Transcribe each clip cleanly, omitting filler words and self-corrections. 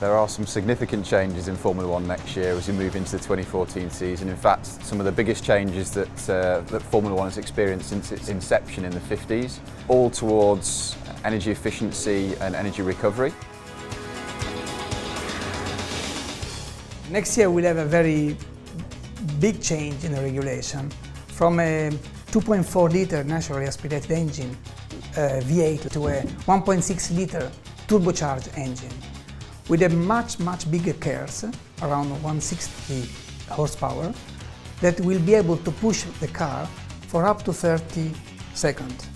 There are some significant changes in Formula One next year as we move into the 2014 season. In fact, some of the biggest changes that Formula One has experienced since its inception in the 50s, all towards energy efficiency and energy recovery. Next year we'll have a very big change in the regulation from a 2.4 litre naturally aspirated engine V8 to a 1.6 litre turbocharged engine with a much bigger cars, around 160 horsepower, that will be able to push the car for up to 30 seconds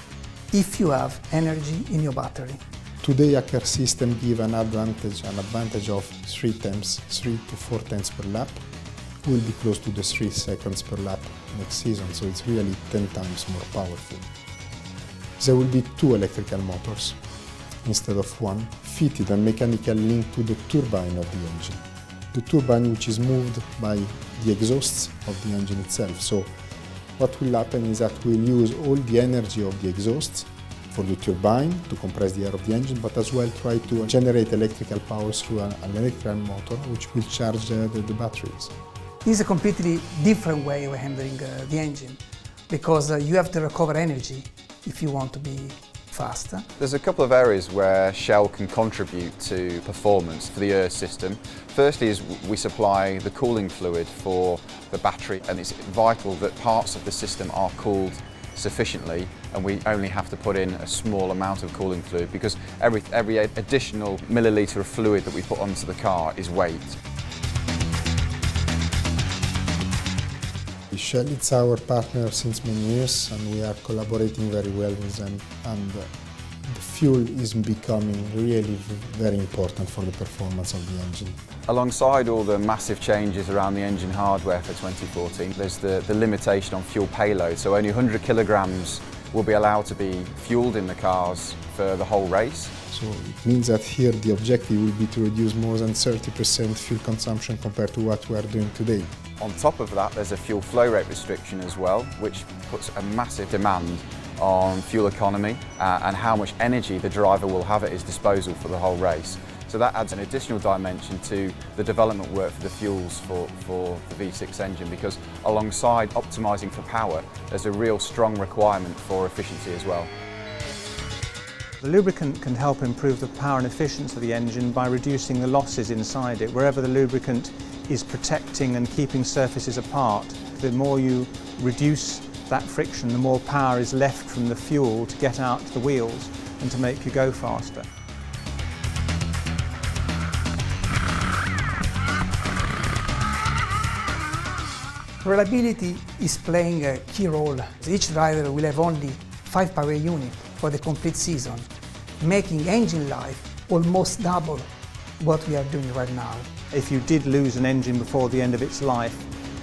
if you have energy in your battery. Today a car system gives an advantage of 3 to 4 times per lap. Will be close to the 3 seconds per lap next season, so it's really 10 times more powerful. There will be 2 electrical motors instead of 1, fitted and mechanically linked to the turbine of the engine. The turbine which is moved by the exhausts of the engine itself. So what will happen is that we'll use all the energy of the exhausts for the turbine to compress the air of the engine, but as well try to generate electrical power through an electrical motor which will charge the batteries. This is a completely different way of handling the engine, because you have to recover energy if you want to be faster. There's a couple of areas where Shell can contribute to performance for the air system. Firstly is we supply the cooling fluid for the battery, and it's vital that parts of the system are cooled sufficiently, and we only have to put in a small amount of cooling fluid because every additional milliliter of fluid that we put onto the car is weight. Shell is our partner since many years, and we are collaborating very well with them, and the fuel is becoming really very important for the performance of the engine. Alongside all the massive changes around the engine hardware for 2014, there's the limitation on fuel payload, so only 100 kilograms will be allowed to be fueled in the cars for the whole race. So it means that here the objective will be to reduce more than 30% fuel consumption compared to what we are doing today. On top of that, there's a fuel flow rate restriction as well, which puts a massive demand on fuel economy and how much energy the driver will have at his disposal for the whole race. So that adds an additional dimension to the development work for the fuels for the V6 engine, because alongside optimising for power, there's a real strong requirement for efficiency as well. The lubricant can help improve the power and efficiency of the engine by reducing the losses inside it. Wherever the lubricant is protecting and keeping surfaces apart, the more you reduce that friction, the more power is left from the fuel to get out to the wheels and to make you go faster. Reliability is playing a key role. Each driver will have only 5 power units for the complete season, making engine life almost double what we are doing right now. If you did lose an engine before the end of its life,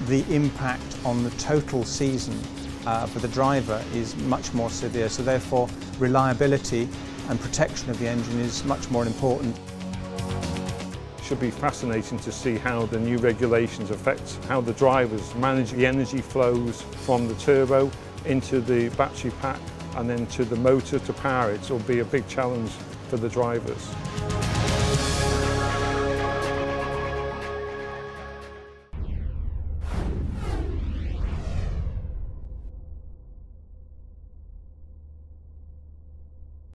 the impact on the total season for the driver is much more severe, so therefore reliability and protection of the engine is much more important. It should be fascinating to see how the new regulations affect how the drivers manage the energy flows from the turbo into the battery pack and then to the motor to power it. It will be a big challenge for the drivers.